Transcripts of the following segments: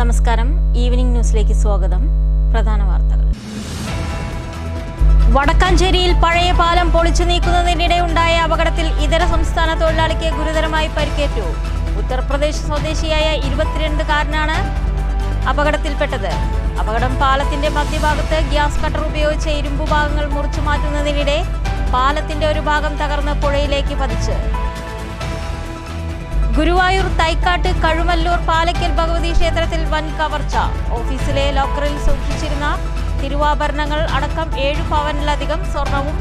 നമസ്കാരം. ഈവനിംഗ് ന്യൂസിലേക്ക് സ്വാഗതം. പ്രധാന വാർത്തകൾ. വടക്കാഞ്ചേരിയിൽ പഴയ പാലം പൊളിച്ചു നീക്കുന്നതിനിടെ ഉണ്ടായ അപകടത്തിൽ ഇതര സംസ്ഥാന തൊഴിലാളിക്ക് ഗുരുതരമായി പരിക്കേറ്റു. ഉത്തർപ്രദേശ് സ്വദേശിയായ 22-കാരനാണ് അപകടത്തിൽപ്പെട്ടത്. അപകടം പാലത്തിന്റെ മധ്യഭാഗത്ത് ഗ്യാസ് കട്ടർ ഉപയോഗിച്ച് ഇരുമ്പു ഭാഗങ്ങൾ മുറിച്ചു മാറ്റുന്നതിനിടെ പാലത്തിന്റെ ഒരു ഭാഗം തകർന്ന് പുഴയിലേക്ക് പതിച്ചു. ഗുരുവായൂർ തൈക്കാട്ട് കഴുമല്ലൂർ പാലയ്ക്കൽ ഭഗവതി ക്ഷേത്രത്തിൽ വൻ കവർച്ച. ഓഫീസിലെ ലോക്കറിൽ സൂക്ഷിച്ചിരുന്ന തിരുവാഭരണങ്ങൾ അടക്കം 7 പവനിലധികം സ്വർണവും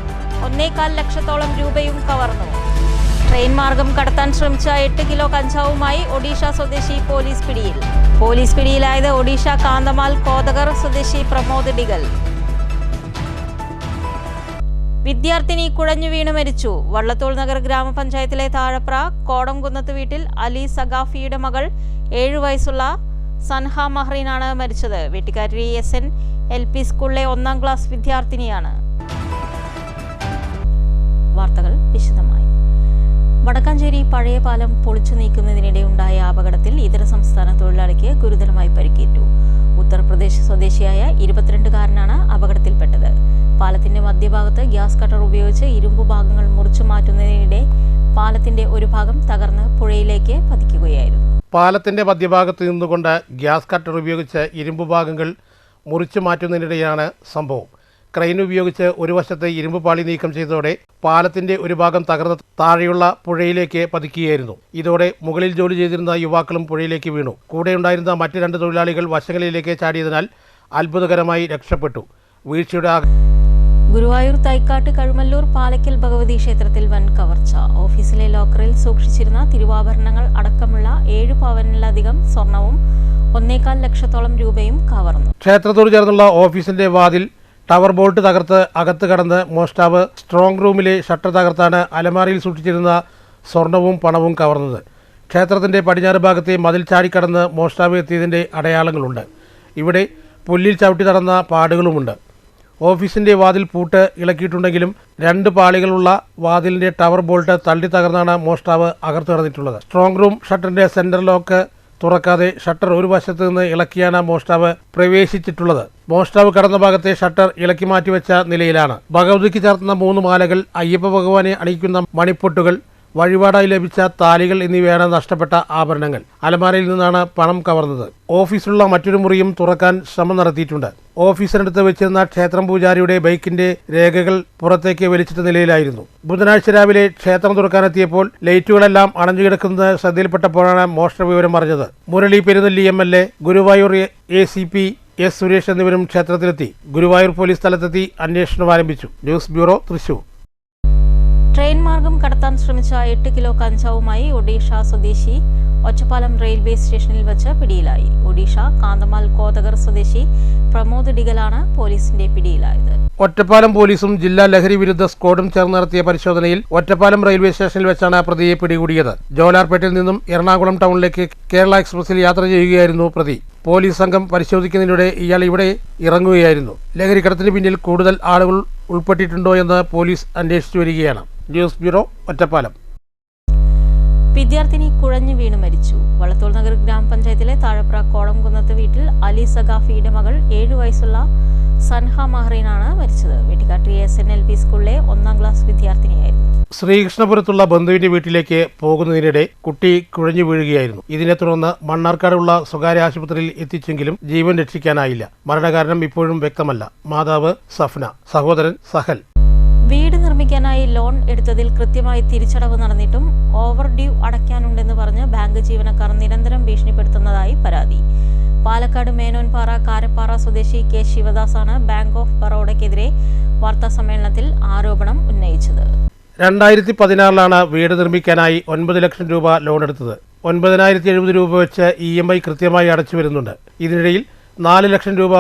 1.25 ലക്ഷത്തോളം രൂപയും കവർന്നു. ട്രെയിൻ മാർഗം കടത്താൻ ശ്രമിച്ച 8 കിലോ കഞ്ചാവുമായി ഒഡീഷ സ്വദേശി പോലീസ് പിടിയിലായത് ഒഡീഷ കാന്തമാൽ കോതകർ സ്വദേശി പ്രമോദ് ഡിഗൽ. വിദ്യാർത്ഥിനി കുഴഞ്ഞു വീണ് മരിച്ചു. വള്ളത്തോൾ നഗർ ഗ്രാമപഞ്ചായത്തിലെ താഴപ്ര കോടംകുന്നത്ത് വീട്ടിൽ അലി സഖാഫിയുടെ മകൾ 7 വയസ്സുള്ള സൻഹ മഹ്റീനാണ് മരിച്ചത്. വീട്ടുകാരി SNLP സ്കൂളിലെ 1ാം ക്ലാസ് വിദ്യാർത്ഥിനിയാണ്. വാർത്തകൾ വിശദമായി. വടക്കാഞ്ചേരി പഴയ പാലം പൊളിച്ചു നീക്കുന്നതിനിടെ ഉണ്ടായ അപകടത്തിൽ ഇതര സംസ്ഥാന തൊഴിലാളിക്ക് ഗുരുതരമായി പരിക്കേറ്റു. ഉത്തർപ്രദേശ് സ്വദേശിയായ 22-കാരനാണ് അപകടത്തിൽപ്പെട്ടത്. പാലത്തിന്റെ മധ്യഭാഗത്ത് ഗ്യാസ് കട്ടർ ഉപയോഗിച്ച് ഇരുമ്പു ഭാഗങ്ങൾ മുറിച്ചു മാറ്റുന്നതിനിടെ പാലത്തിന്റെ ഒരു ഭാഗം തകർന്ന് പുഴയിലേക്ക് പതിക്കുകയായിരുന്നു. പാലത്തിന്റെ മധ്യഭാഗത്ത് നിന്നുകൊണ്ട് ഗ്യാസ് കട്ടർ ഉപയോഗിച്ച് ഇരുമ്പു ഭാഗങ്ങൾ മുറിച്ചു മാറ്റുന്നതിനിടെയാണ് സംഭവം. ക്രെയിൻ ഉപയോഗിച്ച് ഒരു വശത്തെ ഇരുമ്പ് പാളി നീക്കം ചെയ്തതോടെ പാലത്തിന്റെ ഒരു ഭാഗം തകർന്ന് താഴെയുള്ള പുഴയിലേക്ക് പതിക്കുകയായിരുന്നു. ഇതോടെ മുകളിൽ ജോലി ചെയ്തിരുന്ന യുവാക്കളും പുഴയിലേക്ക് വീണു. കൂടെയുണ്ടായിരുന്ന മറ്റ് 2 തൊഴിലാളികൾ വശങ്ങളിലേക്ക് ചാടിയതിനാൽ അത്ഭുതകരമായി രക്ഷപ്പെട്ടു. വീഴ്ചയുടെ ഗുരുവായൂർ തൈക്കാട്ട് കഴുമല്ലൂർ പാലയ്ക്കൽ ഭഗവതി ക്ഷേത്രത്തിൽ വൻ കവർച്ച. ഓഫീസിലെ ലോക്കറിൽ സൂക്ഷിച്ചിരുന്ന തിരുവാഭരണങ്ങൾ അടക്കമുള്ള 7 പവനിലധികം സ്വർണവും 1.25 ലക്ഷത്തോളം രൂപയും കവർന്നു. ക്ഷേത്രത്തോട് ചേർന്നുള്ള ഓഫീസിന്റെ വാതിൽ ടവർ ബോൾട്ട് തകർത്ത് അകത്ത് കടന്ന് മോഷ്ടാവ് സ്ട്രോങ് റൂമിലെ ഷട്ടർ തകർത്താണ് അലമാരയിൽ സൂക്ഷിച്ചിരുന്ന സ്വർണവും പണവും കവർന്നത്. ക്ഷേത്രത്തിന്റെ പടിഞ്ഞാറ് ഭാഗത്തെ മതിൽ ചാടിക്കടന്ന് മോഷ്ടാവ് എത്തിയതിന്റെ അടയാളങ്ങളുണ്ട്. ഇവിടെ പുല്ലിൽ ചവിട്ടി നടന്ന പാടുകളുമുണ്ട്. ഓഫീസിന്റെ വാതിൽ പൂട്ട് ഇളക്കിയിട്ടുണ്ടെങ്കിലും 2 പാളികളുള്ള വാതിലിന്റെ ടവർ ബോൾട്ട് തള്ളി തകർന്നാണ് മോഷ്ടാവ് അകത്ത് കടന്നിട്ടുള്ളത്. സ്ട്രോങ് റൂം ഷട്ടറിന്റെ സെന്റർ ലോക്ക് തുറക്കാതെ ഷട്ടർ ഒരു വശത്ത് നിന്ന് ഇളക്കിയാണ് മോഷ്ടാവ് പ്രവേശിച്ചിട്ടുള്ളത്. മോഷ്ടാവ് കടന്ന ഭാഗത്തെ ഷട്ടർ ഇളക്കി മാറ്റിവെച്ച നിലയിലാണ്. ഭഗവതിക്ക് ചേർത്തുന്ന 3 മാലകൾ, അയ്യപ്പ ഭഗവാനെ അണിയിക്കുന്ന മണിപ്പൊട്ടുകൾ, വഴിപാടായി ലഭിച്ച താലികൾ എന്നിവയാണ് നഷ്ടപ്പെട്ട ആഭരണങ്ങൾ. അലമാരയിൽ നിന്നാണ് പണം കവർന്നത്. ഓഫീസിലുള്ള മറ്റൊരു മുറിയും തുറക്കാൻ ശ്രമം നടത്തിയിട്ടുണ്ട്. ഓഫീസിനടുത്ത് വെച്ചിരുന്ന ക്ഷേത്രം പൂജാരിയുടെ ബൈക്കിന്റെ രേഖകൾ പുറത്തേക്ക് വലിച്ചിട്ട നിലയിലായിരുന്നു. ബുധനാഴ്ച രാവിലെ ക്ഷേത്രം തുറക്കാനെത്തിയപ്പോൾ ലൈറ്റുകളെല്ലാം അണഞ്ഞുകിടക്കുന്നത് ശ്രദ്ധയിൽപ്പെട്ടപ്പോഴാണ് മോഷണ വിവരം അറിഞ്ഞത്. Murali Perunnelli MLA, Guruvayur ACP S Suresh എന്നിവരും ക്ഷേത്രത്തിലെത്തി. ഗുരുവായൂർ പോലീസ് സ്ഥലത്തെത്തി അന്വേഷണം ആരംഭിച്ചു. News bureau, Thrissur. ട്രെയിൻ മാർഗം കടത്താൻ ശ്രമിച്ച 8 കിലോ കഞ്ചാവുമായി ഒഡീഷ സ്വദേശി ഒറ്റപ്പാലം റെയിൽവേ സ്റ്റേഷനിൽ വച്ച് പിടിയിലായി. ഒഡീഷ കാന്തമാൽ കോതകർ സ്വദേശി പ്രമോദ് ഡിഗലാണ് പോലീസിന്റെ പിടിയിലായത്. ഒറ്റപ്പാലം പോലീസും ജില്ലാ ലഹരി വിരുദ്ധ സ്ക്വാഡും ചേർന്ന് നടത്തിയ പരിശോധനയിൽ ഒറ്റപ്പാലം റെയിൽവേ സ്റ്റേഷനിൽ വെച്ചാണ് പ്രതിയെ പിടികൂടിയത്. ജോലാർപേട്ടിൽ നിന്നും എറണാകുളം ടൗണിലേക്ക് കേരള എക്സ്പ്രസിൽ യാത്ര ചെയ്യുകയായിരുന്നു പ്രതി. പോലീസ് സംഘം പരിശോധിക്കുന്നതിനിടെ ഇയാൾ ഇവിടെ ഇറങ്ങുകയായിരുന്നു. ലഹരിക്കടത്തിന് പിന്നിൽ കൂടുതൽ ആളുകൾ ഉൾപ്പെട്ടിട്ടുണ്ടോ എന്ന് പോലീസ് അന്വേഷിച്ചു വരികയാണ്. News bureau, Ottapalam. വിദ്യാർത്ഥിനി കുഴഞ്ഞു വീണ് മരിച്ചു. വള്ളത്തോൾ നഗർ ഗ്രാമപഞ്ചായത്തിലെ താഴപ്ര കോടംകുന്നത്ത് വീട്ടിൽ അലി സഖാഫിയുടെ മകൾ 7 വയസ്സുള്ള സൻഹ മഹ്റീനാണ് മരിച്ചത്. വീട്ടുകാരി SNLP സ്കൂളിലെ 1ാം ക്ലാസ് വിദ്യാർത്ഥിനിയായിരുന്നു. ശ്രീകൃഷ്ണപുരത്തുള്ള ബന്ധുവിന്റെ വീട്ടിലേക്ക് പോകുന്നതിനിടെ കുട്ടി കുഴഞ്ഞു വീഴുകയായിരുന്നു. ഇതിനെ തുടർന്ന് മണ്ണാർക്കാടുള്ള സ്വകാര്യ ആശുപത്രിയിൽ എത്തിച്ചെങ്കിലും ജീവൻ രക്ഷിക്കാനായില്ല. മരണകാരണം ഇപ്പോഴും വ്യക്തമല്ല. മാതാവ് സഫ്ന, സഹോദരൻ സഹൽ. വീട് നിർമ്മിക്കാനായി ലോൺ എടുത്തതിൽ കൃത്യമായി തിരിച്ചടവ് നടന്നിട്ടും ഓവർ ഡ്യൂ അടയ്ക്കാനുണ്ടെന്ന് പറഞ്ഞ് ബാങ്ക് ജീവനക്കാർ നിരന്തരം ഭീഷണിപ്പെടുത്തുന്നതായി പരാതി. പാലക്കാട് മേനോൻപാറ കാരപ്പാറ സ്വദേശി K ശിവദാസാണ് ബാങ്ക് ഓഫ് ബറോഡയ്ക്കെതിരെ വാർത്താസമ്മേളനത്തിൽ ആരോപണം ഉന്നയിച്ചത്. 2016 വീട് നിർമ്മിക്കാനായി 9 ലക്ഷം രൂപ ലോൺ എടുത്തത്. 9,070 രൂപ വെച്ച് EMI കൃത്യമായി അടച്ചു വരുന്നുണ്ട്. ഇതിനിടയിൽ 4 ലക്ഷം രൂപ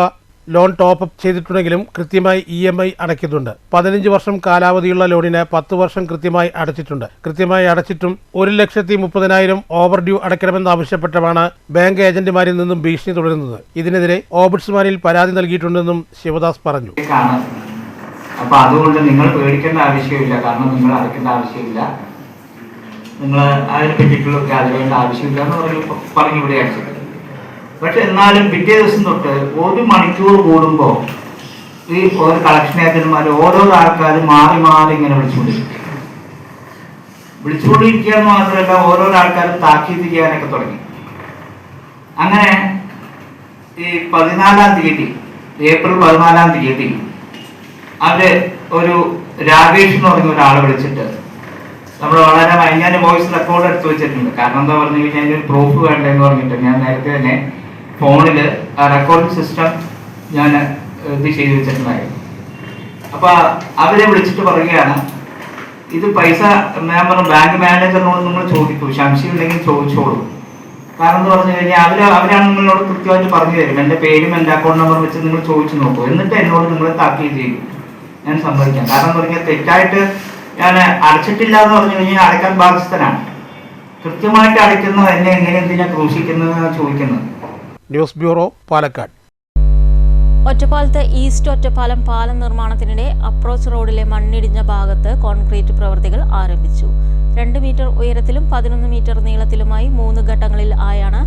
ലോൺ ടോപ്പ് അപ്പ് ചെയ്തിട്ടുണ്ടെങ്കിലും കൃത്യമായി EMI അടയ്ക്കുന്നുണ്ട്. 15 വർഷം കാലാവധിയുള്ള ലോണിന് 10 വർഷം കൃത്യമായി അടച്ചിട്ടുണ്ട്. കൃത്യമായി അടച്ചിട്ടും 1,30,000 ഓവർ ഡ്യൂ അടയ്ക്കണമെന്നാവശ്യപ്പെട്ടാണ് ബാങ്ക് ഏജന്റുമാരിൽ നിന്നും ഭീഷണി തുടരുന്നത്. ഇതിനെതിരെ ഓംബുഡ്സ്മാനിൽ പരാതി നൽകിയിട്ടുണ്ടെന്നും ശിവദാസ് പറഞ്ഞു. അപ്പോൾ അതുകൊണ്ട് നിങ്ങൾ പേടിക്കേണ്ട ആവശ്യമില്ല. കാരണം നിങ്ങൾ അടയ്ക്കേണ്ട ആവശ്യമില്ല. നിങ്ങൾ അതിനെ പറ്റിയിട്ടുള്ള അതിവേണ്ട ആവശ്യമില്ല എന്ന് പറഞ്ഞു ഇവിടെ അടിച്ചത്. പക്ഷെ എന്നാലും പിറ്റേ ദിവസം തൊട്ട് 1 മണിക്കൂർ കൂടുമ്പോൾ ഈ ഓരോ കളക്ഷൻ ഏജന്റുമാർ ഓരോ ആൾക്കാർ മാറി മാറി ഇങ്ങനെ വിളിച്ചുകൊണ്ടിരിക്കുക എന്ന് മാത്രമല്ല ഓരോ ആൾക്കാരും താക്കീത് ചെയ്യാനൊക്കെ തുടങ്ങി. അങ്ങനെ ഈ 14-ാം തീയതി ഏപ്രിൽ 14-ാം തീയതി അവര് ഒരു രാകേഷ് എന്ന് പറഞ്ഞ ഒരാളെ വിളിച്ചിട്ട് നമ്മൾ വളരെ ഞാൻ വോയിസ് റെക്കോർഡ് എടുത്ത് വെച്ചിട്ടുണ്ട്. കാരണം എന്താ പറഞ്ഞു കഴിഞ്ഞാൽ അതിൻ്റെ ഒരു പ്രൂഫ് വേണ്ടെന്ന് പറഞ്ഞിട്ട് ഞാൻ നേരത്തെ തന്നെ ഫോണിൽ ആ റെക്കോർഡിംഗ് സിസ്റ്റം ഞാൻ ഇത് ചെയ്ത് വെച്ചിട്ടുണ്ടായിരുന്നു. അപ്പൊ അവരെ വിളിച്ചിട്ട് പറയുകയാണ്, ഇത് പൈസ ഞാൻ പറഞ്ഞു ബാങ്ക് മാനേജറിനോട് നിങ്ങൾ ചോദിക്കൂ, സംശയം ഉണ്ടെങ്കിൽ ചോദിച്ചോളൂ. കാരണം എന്ന് പറഞ്ഞു കഴിഞ്ഞാൽ അവരാണ് നിങ്ങളോട് കൃത്യമായിട്ട് പറഞ്ഞു തരും. എൻ്റെ പേരും എൻ്റെ അക്കൗണ്ട് നമ്പറും വെച്ച് നിങ്ങൾ ചോദിച്ചു നോക്കൂ, എന്നിട്ട് എന്നോട് നിങ്ങൾ താക്കീത് ചെയ്യും, ഞാൻ സമ്മതിക്കാം. കാരണം എന്ന് പറഞ്ഞാൽ തെറ്റായിട്ട് ഞാൻ അടച്ചിട്ടില്ല എന്ന് പറഞ്ഞു കഴിഞ്ഞാൽ അടയ്ക്കാൻ ബാധ്യസ്ഥനാണ്. കൃത്യമായിട്ട് അടയ്ക്കുന്ന എന്നെ എങ്ങനെ എന്തിനാ ക്രൂശിക്കുന്നതെന്നാണ് ചോദിക്കുന്നത്. News bureau, Palakkad. ഒറ്റപ്പാലത്ത് ഈസ്റ്റ് ഒറ്റപ്പാലം പാലം നിർമ്മാണത്തിനിടെ അപ്രോച്ച് റോഡിലെ മണ്ണിടിഞ്ഞ ഭാഗത്ത് കോൺക്രീറ്റ് പ്രവൃത്തികൾ ആരംഭിച്ചു. 2 മീറ്റർ ഉയരത്തിലും 11 മീറ്റർ നീളത്തിലുമായി 3 ഘട്ടങ്ങളിൽ ആയാണ്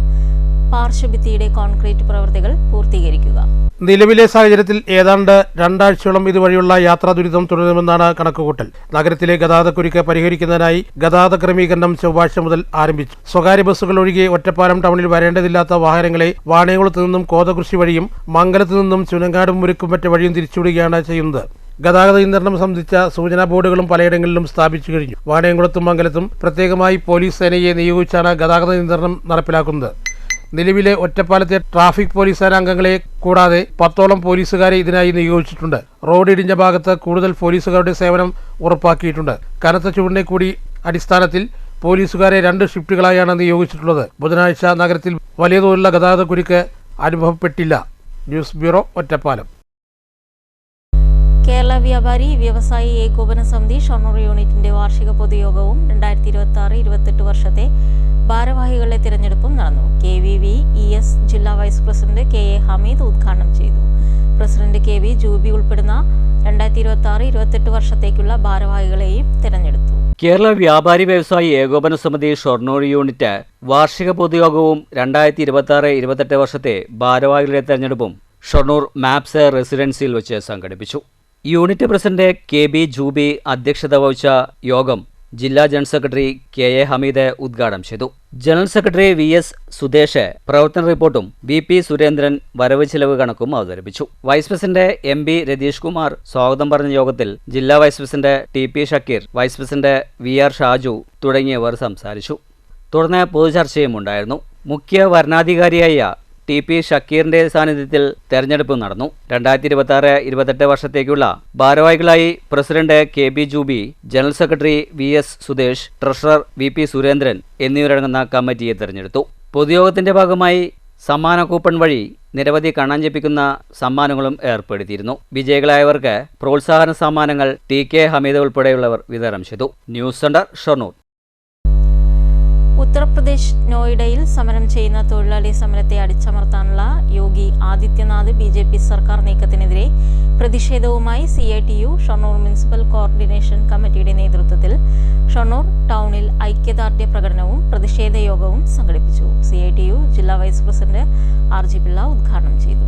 പാർശ്വഭിത്തിയുടെ കോൺക്രീറ്റ് പ്രവൃത്തികൾ പൂർത്തീകരിക്കുക. നിലവിലെ സാഹചര്യത്തിൽ ഏതാണ്ട് 2 ആഴ്ചയോളം ഇതുവഴിയുള്ള യാത്രാ ദുരിതം തുടരുമെന്നാണ് കണക്കുകൂട്ടൽ. നഗരത്തിലെ ഗതാഗതക്കുരുക്ക് പരിഹരിക്കുന്നതിനായി ഗതാഗത ക്രമീകരണം ചൊവ്വാഴ്ച മുതൽ ആരംഭിച്ചു. സ്വകാര്യ ബസ്സുകൾ ഒഴികെ ഒറ്റപ്പാലം ടൗണിൽ വരേണ്ടതില്ലാത്ത വാഹനങ്ങളെ വാണിയംകുളത്ത് നിന്നും കോതകൃഷി വഴിയും മംഗലത്ത് നിന്നും ചുനങ്ങാടും മുരുക്കുമറ്റ വഴിയും തിരിച്ചുവിടുകയാണ് ചെയ്യുന്നത്. ഗതാഗത നിയന്ത്രണം സംബന്ധിച്ച സൂചനാ ബോർഡുകളും പലയിടങ്ങളിലും സ്ഥാപിച്ചു കഴിഞ്ഞു. വാണിയംകുളത്തും മംഗലത്തും പ്രത്യേകമായി പോലീസ് സേനയെ നിയോഗിച്ചാണ് ഗതാഗത നിയന്ത്രണം നടപ്പിലാക്കുന്നത്. നിലവിലെ ഒറ്റപ്പാലത്തെ ട്രാഫിക് പോലീസ് സേനാംഗങ്ങളെ കൂടാതെ 10ഓളം പോലീസുകാരെ ഇതിനായി നിയോഗിച്ചിട്ടുണ്ട്. റോഡ് ഇടിഞ്ഞ ഭാഗത്ത് കൂടുതൽ പോലീസുകാരുടെ സേവനം ഉറപ്പാക്കിയിട്ടുണ്ട്. കനത്ത ചൂടിനെ കൂടി അടിസ്ഥാനത്തിൽ പോലീസുകാരെ 2 ഷിഫ്റ്റുകളായാണ് നിയോഗിച്ചിട്ടുള്ളത്. ബുധനാഴ്ച നഗരത്തിൽ വലിയ തോതിലുള്ള ഗതാഗത കുരുക്ക് അനുഭവപ്പെട്ടില്ല. News bureau, Ottapalam. കേരള വ്യാപാരി വ്യവസായി ഏകോപന സമിതി ഷൊർണൂർ യൂണിറ്റിന്റെ വാർഷിക പൊതുയോഗവും 2026-28 വർഷത്തെ ഭാരവാഹികളുടെ തിരഞ്ഞെടുപ്പും നടന്നു. KVVES ജില്ലാ വൈസ് പ്രസിഡന്റ് KA ഹമീദ് ഉദ്ഘാടനം ചെയ്തു. പ്രസിഡന്റ് KB ജൂബി ഉൾപ്പെടുന്ന 2026-28 വർഷത്തേക്കുള്ള ഭാരവാഹികളെയും തിരഞ്ഞെടുത്തു. കേരള വ്യാപാരി വ്യവസായി ഏകോപന സമിതി ഷൊർണൂർ യൂണിറ്റ് വാർഷിക പൊതുയോഗവും 2026-28 വർഷത്തെ ഭാരവാഹികളുടെ തെരഞ്ഞെടുപ്പും ഷൊർണൂർ മാപ്സ് റെസിഡൻസിയിൽ വെച്ച് സംഘടിപ്പിച്ചു. യൂണിറ്റ് പ്രസിഡന്റ് KB ജൂബി അധ്യക്ഷത വഹിച്ച യോഗം ജില്ലാ ജനറൽ സെക്രട്ടറി KA ഹമീദ് ഉദ്ഘാടനം ചെയ്തു. ജനറൽ സെക്രട്ടറി VS സുദേശ് പ്രവർത്തന റിപ്പോർട്ടും VP സുരേന്ദ്രൻ വരവ് ചിലവ് കണക്കും അവതരിപ്പിച്ചു. Vice president MB Ratheesh Kumar സ്വാഗതം പറഞ്ഞ യോഗത്തിൽ ജില്ലാ vice president TP Shakeer, vice president VR Shaju തുടങ്ങിയവർ സംസാരിച്ചു. തുടർന്ന് പൊതുചർച്ചയും ഉണ്ടായിരുന്നു. മുഖ്യ വരണാധികാരിയായ TP ഷക്കീറിന്റെ സാന്നിധ്യത്തിൽ തെരഞ്ഞെടുപ്പ് നടന്നു. 2026-28 വർഷത്തേക്കുള്ള ഭാരവാഹികളായി president KB Jubi, general secretary VS Sudesh, treasurer VP Surendran എന്നിവരടങ്ങുന്ന കമ്മിറ്റിയെ തെരഞ്ഞെടുത്തു. പൊതുയോഗത്തിന്റെ ഭാഗമായി സമ്മാന കൂപ്പൺ വഴി നിരവധി കണ്ണഞ്ചിപ്പിക്കുന്ന സമ്മാനങ്ങളും ഏർപ്പെടുത്തിയിരുന്നു. വിജയികളായവർക്ക് പ്രോത്സാഹന സമ്മാനങ്ങൾ TK ഹമീദ് ഉൾപ്പെടെയുള്ളവർ വിതരണം ചെയ്തു. News centre, Shoranur. ഉത്തർപ്രദേശ് നോയിഡയിൽ സമരം ചെയ്യുന്ന തൊഴിലാളി സമരത്തെ അടിച്ചമർത്താനുള്ള യോഗി ആദിത്യനാഥ് BJP സർക്കാർ നീക്കത്തിനെതിരെ പ്രതിഷേധവുമായി CITU ഷൊർണൂർ മുനിസിപ്പൽ കോർഡിനേഷൻ കമ്മിറ്റിയുടെ നേതൃത്വത്തിൽ ഷൊർണൂർ ടൗണിൽ ഐക്യദാർഢ്യ പ്രകടനവും പ്രതിഷേധ യോഗവും സംഘടിപ്പിച്ചു. CITU ജില്ലാ വൈസ് പ്രസിഡന്റ് RG പിള്ള ഉദ്ഘാടനം ചെയ്തു.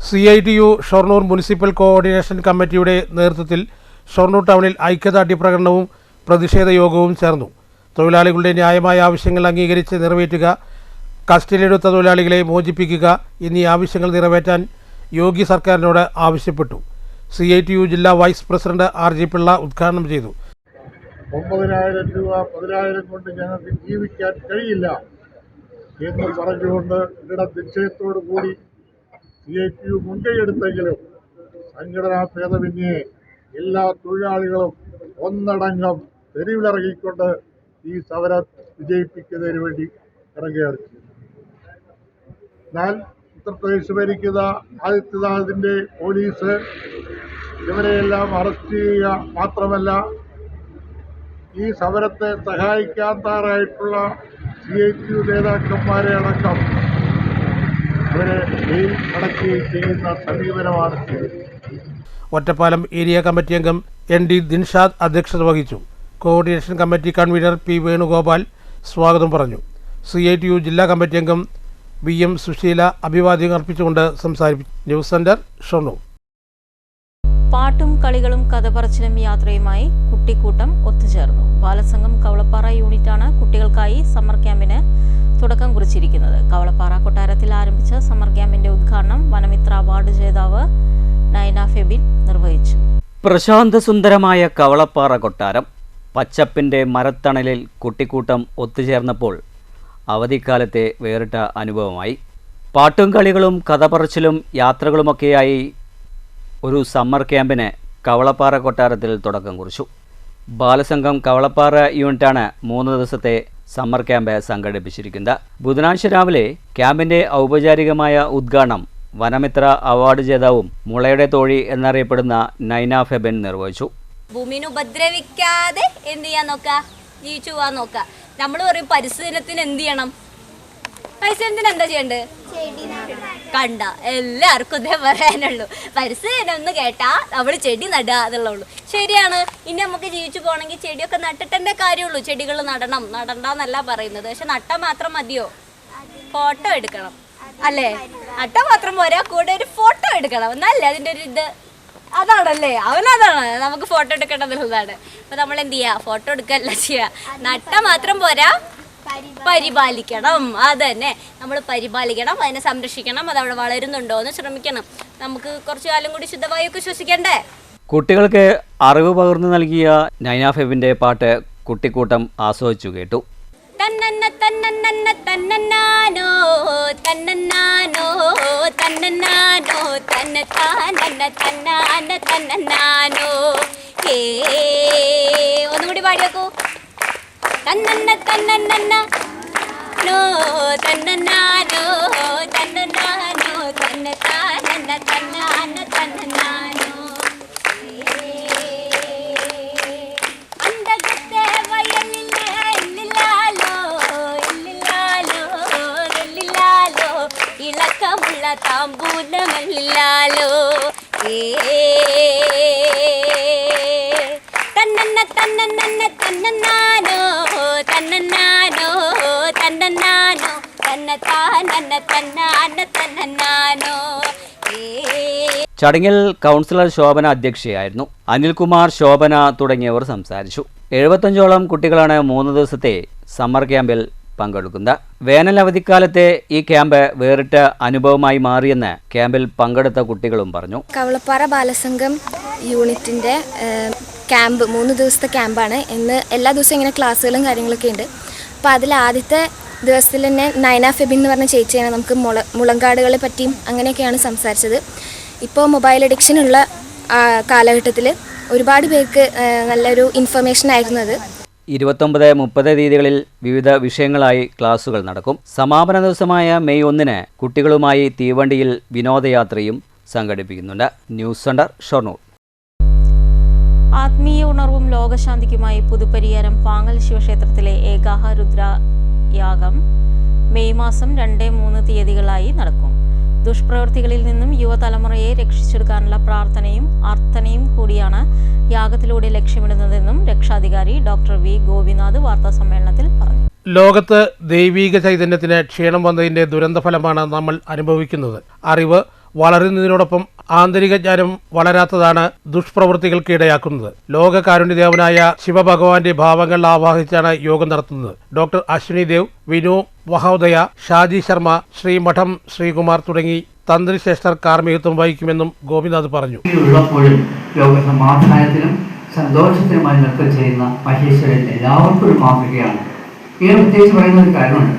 CITU ഷൊർണൂർ മുനിസിപ്പൽ കോർഡിനേഷൻ കമ്മിറ്റിയുടെ നേതൃത്വത്തിൽ ഷൊർണൂർ ടൗണിൽ ഐക്യദാർഢ്യ പ്രകടനവും പ്രതിഷേധ യോഗവും ചേർന്നു. തൊഴിലാളികളുടെ ന്യായമായ ആവശ്യങ്ങൾ അംഗീകരിച്ച് നിറവേറ്റുക, കസ്റ്റഡിയിലെടുത്ത തൊഴിലാളികളെ മോചിപ്പിക്കുക എന്നീ ആവശ്യങ്ങൾ നിറവേറ്റാൻ യോഗി സർക്കാരിനോട് ആവശ്യപ്പെട്ടു. CITU ജില്ലാ വൈസ് പ്രസിഡന്റ് RG പിള്ള ഉദ്ഘാടനം ചെയ്തു. 9,000 രൂപ 10,000 കൊണ്ട് ഞങ്ങൾക്ക് ജീവിക്കാൻ കഴിയില്ല എന്ന് പറഞ്ഞുകൊണ്ട് ദൃഢനിശ്ചയത്തോടു കൂടി CITU മുൻകൈയെടുത്തെങ്കിലും സംഘടനാ ഭേദമന്യേ എല്ലാ തൊഴിലാളികളും ഒന്നടങ്കം തെരുവിലിറങ്ങിക്കൊണ്ട് ഈ സമരം വിജയിപ്പിക്കുന്നതിന് വേണ്ടി ഇറങ്ങുകയാണ്. എന്നാൽ ഉത്തർപ്രദേശ് ഭരിക്കുന്ന ആദിത്യനാഥിൻ്റെ പോലീസ് ഇവരെയെല്ലാം അറസ്റ്റ് ചെയ്യുക മാത്രമല്ല, ഈ സമരത്തെ സഹായിക്കാൻ തയ്യാറായിട്ടുള്ള CITU നേതാക്കന്മാരെ അടക്കം അവരെ ജയിൽ അടക്കുകയും ചെയ്യുന്ന സമീപനമാണ്. ഒറ്റപ്പാലം ഏരിയ കമ്മിറ്റി അംഗം ND ദിൻഷാദ് അധ്യക്ഷത വഹിച്ചു. Coordination committee convener P Venugopal സ്വാഗതം പറഞ്ഞു. CITU ജില്ലാ കമ്മിറ്റി അംഗം VM സുശീല അഭിവാദ്യം അർപ്പിച്ചുകൊണ്ട് സംസാരിച്ചു. News centre Shoranur. പാട്ടും കളികളും കഥപറച്ചിലും യാത്രയുമായി കുട്ടിക്കൂട്ടം ഒത്തുചേർന്നു. ബാലസംഘം കവളപ്പാറ യൂണിറ്റാണ് കുട്ടികൾക്കായി സമ്മർ ക്യാമ്പിന് തുടക്കം കുറിച്ചിരിക്കുന്നത്. കവളപ്പാറ കൊട്ടാരത്തിൽ ആരംഭിച്ച സമ്മർ ക്യാമ്പിന്റെ ഉദ്ഘാടനം വനമിത്ര അവാർഡ് ജേതാവ് നയന ഫെബിൻ നിർവഹിച്ചു. പ്രശാന്തസുന്ദരമായ കവളപ്പാറ കൊട്ടാരം പച്ചപ്പിൻ്റെ മരത്തണലിൽ കുട്ടിക്കൂട്ടം ഒത്തുചേർന്നപ്പോൾ അവധിക്കാലത്തെ വേറിട്ട അനുഭവമായി. പാട്ടും കളികളും കഥപറച്ചിലും യാത്രകളുമൊക്കെയായി ഒരു സമ്മർ ക്യാമ്പിന് കവളപ്പാറ കൊട്ടാരത്തിൽ തുടക്കം കുറിച്ചു. ബാലസംഘം കവളപ്പാറ യൂണിറ്റാണ് 3 ദിവസത്തെ സമ്മർ ക്യാമ്പ് സംഘടിപ്പിച്ചിരിക്കുന്നത്. ബുധനാഴ്ച രാവിലെ ക്യാമ്പിൻ്റെ ഔപചാരികമായ ഉദ്ഘാടനം വനമിത്ര അവാർഡ് ജേതാവും മുളയുടെ തോഴി എന്നറിയപ്പെടുന്ന നൈന ഫെബൻ നിർവഹിച്ചു. ഭൂമിനെ ഉപദ്രവിക്കാതെ എന്ത് ചെയ്യാൻ നോക്കുക, ജീവിച്ചു പോകാൻ നോക്കുക. നമ്മൾ പറയും പരിസ്ഥിതിത്തിന് എന്ത് ചെയ്യണം, പരിസ്ഥിതിന് എന്താ ചെയ്യണ്ടേ? കണ്ട എല്ലാവർക്കും ഇതേ പറയാനുള്ളൂ. പരിസ്ഥിതി ഒന്ന് കേട്ടാ നമ്മൾ ചെടി നടുക എന്നുള്ളൂ. ശരിയാണ്. ഇനി നമുക്ക് ജീവിച്ചു പോകണമെങ്കിൽ ചെടിയൊക്കെ നട്ടിട്ടെൻ്റെ കാര്യമുള്ളൂ. ചെടികൾ നടണ്ടെന്നല്ല പറയുന്നത്. പക്ഷെ നട്ടാൽ മാത്രം മതിയോ? ഫോട്ടോ എടുക്കണം അല്ലേ? നട്ടാൽ മാത്രം പോരാ, കൂടെ ഒരു ഫോട്ടോ എടുക്കണം. എന്നല്ലേ അതിൻ്റെ ഒരു ഇത്. അതാണല്ലേ, അവനതാണ് നമുക്ക് ഫോട്ടോ എടുക്കേണ്ടതുള്ളതാണ്. അപ്പൊ നമ്മൾ എന്ത് ചെയ്യുക, ഫോട്ടോ എടുക്കല്ല ചെയ്യുക. നട്ടാൽ മാത്രം പോരാ, പരിപാലിക്കണം. അത് തന്നെ നമ്മൾ പരിപാലിക്കണം, അതിനെ സംരക്ഷിക്കണം. അത് അവിടെ വളരുന്നുണ്ടോ എന്ന് ശ്രമിക്കണം. നമുക്ക് കുറച്ചു കാലം കൂടി ശുദ്ധവായുവൊക്കെ ശ്വസിക്കണ്ടേ. കുട്ടികൾക്ക് അറിവ് പകർന്നു നൽകിയ നൈന ഫെബിൻ്റെ പാട്ട് കുട്ടിക്കൂട്ടം ആസ്വദിച്ചു കേട്ടു. തന്നന്ന തന്നന്ന തന്നന്നാനോ തന്നന്നാനോ തന്നന്നാനോ തന്നത്താനന്ന തന്നാന തന്നന്നാനോ. ഒന്നുകൂടി പാടിയോക്കൂ. തന്നന്ന തന്നന്ന നോ തന്നന്നാനോ തന്നന്നാനോ തന്നത്താനന്ന തന്നാന തന്നന്നാനോ. അന്തകത്തെ വയലിലെ ഇല്ലില്ലാലോ ഇല്ലില്ലാലോ ഇല്ലില്ലാലോ ഇളക്കമുള്ള താമ്പൂലമല്ലില്ലാലോ. തന്നന്ന തന്നന്ന തന്നന്നാനോ തന്നന്നാനോ തന്നന്നാനോ തന്നത്താനന്ന തന്നാന തന്നന്നാനോ. ചടങ്ങിൽ കൗൺസിലർ ശോഭന അധ്യക്ഷയായിരുന്നു. അനിൽകുമാർ, ശോഭന തുടങ്ങിയവർ സംസാരിച്ചു. 75ഓളം കുട്ടികളാണ് 3 ദിവസത്തെ സമ്മർ ക്യാമ്പിൽ പങ്കെടുക്കുന്നത്. വേനൽ അവധിക്കാലത്തെ ഈ ക്യാമ്പ് വേറിട്ട അനുഭവമായി മാറിയെന്ന് ക്യാമ്പിൽ പങ്കെടുത്ത കുട്ടികളും പറഞ്ഞു. കവളപ്പാറ ബാലസംഘം യൂണിറ്റിൻ്റെ ക്യാമ്പ് 3 ദിവസത്തെ ക്യാമ്പാണ്. ഇന്ന് എല്ലാ ദിവസവും ഇങ്ങനെ ക്ലാസ്സുകളും കാര്യങ്ങളൊക്കെ ഉണ്ട്. അപ്പോൾ അതിൽ ആദ്യത്തെ ദിവസത്തിൽ തന്നെ നൈന ഫെബിൻ എന്ന് പറഞ്ഞ ചേച്ചിയാണ് നമുക്ക് മുളങ്കാടുകളെ പറ്റിയും അങ്ങനെയൊക്കെയാണ് സംസാരിച്ചത്. ഇപ്പോൾ മൊബൈൽ അഡിക്ഷനുള്ള കാലഘട്ടത്തിൽ ഒരുപാട് പേർക്ക് നല്ലൊരു ഇൻഫർമേഷൻ ആയിരുന്നു അത്. 29-30 തീയതികളിൽ വിവിധ വിഷയങ്ങളായി ക്ലാസുകൾ നടക്കും. സമാപന ദിവസമായ മെയ് 1 കുട്ടികളുമായി തീവണ്ടിയിൽ വിനോദയാത്രയും സംഘടിപ്പിക്കുന്നുണ്ട്. News centre Shoranur. ആത്മീയ ഉണർവും ലോകശാന്തിക്കുമായി പുതുപ്പരിയാരം പാങ്ങൽ ശിവക്ഷേത്രത്തിലെ ഏകാഹരുദ്ര യാഗം മെയ് മാസം 2-3 തീയതികളായി നടക്കും. ദുഷ്പ്രവൃത്തികളിൽ നിന്നും യുവതലമുറയെ രക്ഷിച്ചെടുക്കാനുള്ള പ്രാർത്ഥനയും അർത്ഥനയും കൂടിയാണ് യാഗത്തിലൂടെ ലക്ഷ്യമിടുന്നതെന്നും രക്ഷാധികാരി ഡോക്ടർ V ഗോപിനാഥ് വാർത്താസമ്മേളനത്തിൽ പറഞ്ഞു. ലോകത്ത് ദൈവീക ചൈതന്യത്തിന് ക്ഷീണം വന്നതിൻ്റെ ദുരന്തഫലമാണ് നമ്മൾ അനുഭവിക്കുന്നത്. അറിവ് വളരുന്നതിനോടൊപ്പം ആന്തരിക ജ്ഞാനം വളരാത്തതാണ് ദുഷ്പ്രവൃത്തികൾക്ക് ഇടയാക്കുന്നത്. ലോക കാരുണ്യദേവനായ ശിവഭഗവാന്റെ ഭാവങ്ങൾ ആവാഹിച്ചാണ് യോഗം നടത്തുന്നത്. ഡോക്ടർ അശ്വിനി ദേവ്, വിനു വഹോദയ, ഷാജി ശർമ്മ, ശ്രീമഠം ശ്രീകുമാർ തുടങ്ങി തന്ത്രിശ്രേഷ്ഠർ കാർമ്മികത്വം വഹിക്കുമെന്നും ഗോപിനാഥ് പറഞ്ഞു. ഉള്ളപ്പോഴും ലോക സമാധാനത്തിനും സന്തോഷത്തിനുമായി നൃത്തം ചെയ്യുന്ന മഹേശ്വരൻ എല്ലാവർക്കും ഒരു മാതൃകയാണ്. ഇങ്ങനെ പ്രത്യേകിച്ച് പറയുന്ന ഒരു കാര്യമുണ്ട്.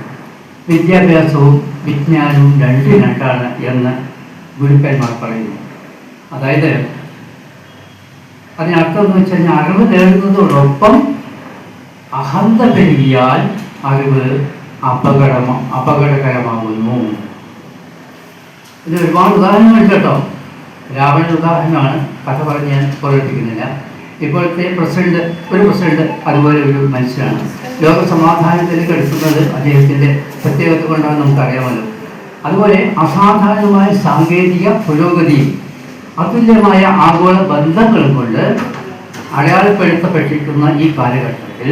വിദ്യാഭ്യാസവും വിജ്ഞാനവും രണ്ടാണ് എന്ന് ഗുരുക്കന്മാർ പറയുന്നു. അതായത് അതിനർത്ഥം എന്ന് വെച്ച് കഴിഞ്ഞാൽ അറിവ് നേടുന്നതോടൊപ്പം അഹന്ത പെരുകിയാൽ അറിവ് അപകടകരമാകുന്നു. ഇത് ഒരുപാട് ഉദാഹരണങ്ങളുണ്ട് കേട്ടോ. രാവണ ഉദാഹരണമാണ്, കഥ പറഞ്ഞ് ഞാൻ പ്രവർത്തിക്കുന്നില്ല. ഇപ്പോഴത്തെ ഒരു പ്രസിഡന്റ് അതുപോലെ ഒരു മനുഷ്യനാണ്. ലോക സമാധാനത്തിലേക്ക് എടുക്കുന്നത് അദ്ദേഹത്തിൻ്റെ പ്രത്യേകത കൊണ്ടാണ് നമുക്കറിയാമല്ലോ. അതുപോലെ അസാധാരണമായ സാങ്കേതിക പുരോഗതിയും അതുല്യമായ ആഗോള ബന്ധങ്ങൾ കൊണ്ട് അടയാളപ്പെടുത്തപ്പെട്ടിരിക്കുന്ന ഈ കാലഘട്ടത്തിൽ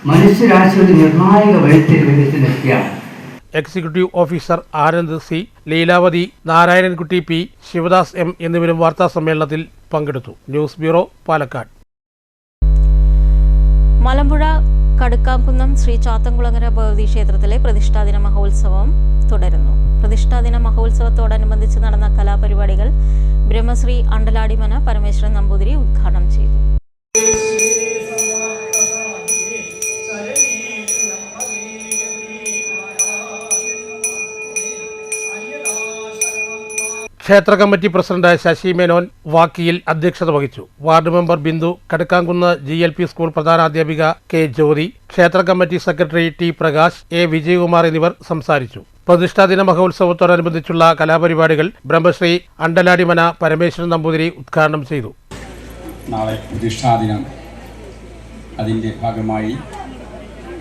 മനുഷ്യരാശിയുടെ നിർണായക വഴിത്തിരിവിലെത്തിയാണ്. Executive officer Anand C, Leelavathi, Narayanankutty P, Sivadas M എന്നിവരും വാർത്താ സമ്മേളനത്തിൽ പങ്കെടുത്തു. News bureau, Palakkad. മലമ്പുഴ കടുക്കാംകുന്നം ശ്രീ ചാത്തൻകുളങ്ങര ഭഗവതി ക്ഷേത്രത്തിലെ പ്രതിഷ്ഠാദിന മഹോത്സവം തുടരുന്നു. പ്രതിഷ്ഠാദിന മഹോത്സവത്തോടനുബന്ധിച്ച് നടന്ന കലാപരിപാടികൾ ബ്രഹ്മശ്രീ അണ്ടലാടിമന പരമേശ്വരൻ നമ്പൂതിരി ഉദ്ഘാടനം ചെയ്തു. ക്ഷേത്ര കമ്മിറ്റി പ്രസിഡന്റ് ശശി മേനോൻ വാക്കിയിൽ അധ്യക്ഷത വഹിച്ചു. Ward member Bindu, Kadukkamkunnu GLP school പ്രധാനാധ്യാപിക K ജ്യോതി, ക്ഷേത്ര committee secretary T Prakash, A Vijayakumar എന്നിവർ സംസാരിച്ചു. പ്രതിഷ്ഠാദിന മഹോത്സവത്തോടനുബന്ധിച്ചുള്ള കലാപരിപാടികൾ ബ്രഹ്മശ്രീ അണ്ടലാടിമന പരമേശ്വരൻ നമ്പൂതിരി ഉദ്ഘാടനം ചെയ്തു. നാളെ പ്രതിഷ്ഠാദിനം, അതിൻ്റെ ഭാഗമായി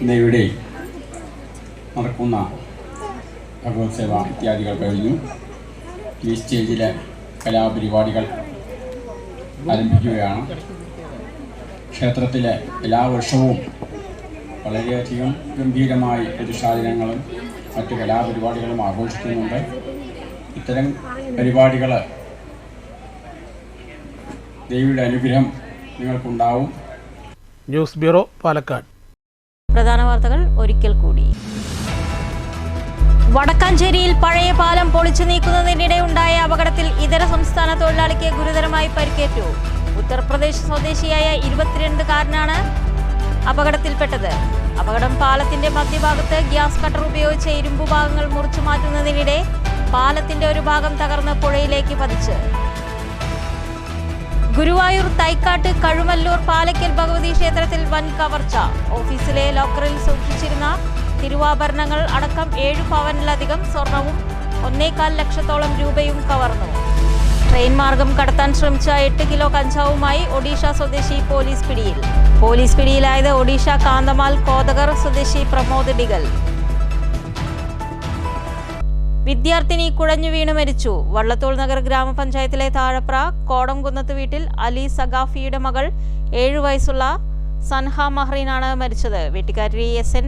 ഇന്നിവിടെ നടക്കുന്ന ഭഗവത് സേവ ഇത്യാദികൾ കഴിഞ്ഞു. ഈ സ്റ്റേജിലെ കലാപരിപാടികൾ ആരംഭിക്കുകയാണ്. ക്ഷേത്രത്തിലെ എല്ലാ വർഷവും വളരെയധികം ഗംഭീരമായി പ്രതിഷ്ഠാദിനങ്ങളും മറ്റ് കലാപരിപാടികളും ആഘോഷിക്കുന്നുണ്ട്. ഇത്തരം പരിപാടികൾ ദേവിയുടെ അനുഗ്രഹം നിങ്ങൾക്കുണ്ടാവും. News bureau, Palakkad. പ്രധാന വാർത്തകൾ ഒരിക്കൽ കൂടി. വടക്കാഞ്ചേരിയിൽ പഴയ പാലം പൊളിച്ചു നീക്കുന്നതിനിടെയുണ്ടായ അപകടത്തിൽ ഇതര സംസ്ഥാന തൊഴിലാളിക്ക് ഗുരുതരമായി പരിക്കേറ്റു. ഉത്തർപ്രദേശ് സ്വദേശിയായ 22-കാരനാണ് അപകടത്തിൽപ്പെട്ടത്. അപകടം പാലത്തിന്റെ മധ്യഭാഗത്ത് ഗ്യാസ് കട്ടർ ഉപയോഗിച്ച് ഇരുമ്പു ഭാഗങ്ങൾ മുറിച്ചു മാറ്റുന്നതിനിടെ പാലത്തിന്റെ ഒരു ഭാഗം തകർന്ന് പുഴയിലേക്ക് പതിച്ച്. ഗുരുവായൂർ തൈക്കാട്ട് കഴുമല്ലൂർ പാലക്കൽ ഭഗവതി ക്ഷേത്രത്തിൽ വൻ കവർച്ച. ഓഫീസിലെ ലോക്കറിൽ സൂക്ഷിച്ചിരുന്ന തിരുവാഭരണങ്ങൾ അടക്കം 7 പവനിലധികം സ്വർണവും 1.25 ലക്ഷത്തോളം രൂപയും കവർന്നു. ട്രെയിൻ മാർഗം കടത്താൻ ശ്രമിച്ച 8 കിലോ കഞ്ചാവുമായി ഒഡീഷ സ്വദേശി പോലീസ് പിടിയിലായത് ഒഡീഷ കാന്തമാൽ കോതകർ സ്വദേശി പ്രമോദ് ഡിഗൽ. വിദ്യാർത്ഥിനി കുഴഞ്ഞു വീണ് മരിച്ചു. വള്ളത്തോൾ നഗർ ഗ്രാമപഞ്ചായത്തിലെ താഴപ്ര കോടംകുന്നത്ത് വീട്ടിൽ അലി സഖാഫിയുടെ മകൾ 7 വയസ്സുള്ള സൻഹ മഹ്റീനാണ് മരിച്ചത്. വീട്ടുകാരി SN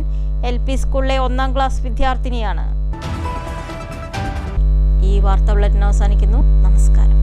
LP സ്കൂളിലെ 1ാം ക്ലാസ് വിദ്യാർത്ഥിനിയാണ്. ഈ വാർത്ത ബുള്ളറ്റിൻ അവസാനിക്കുന്നു. നമസ്കാരം.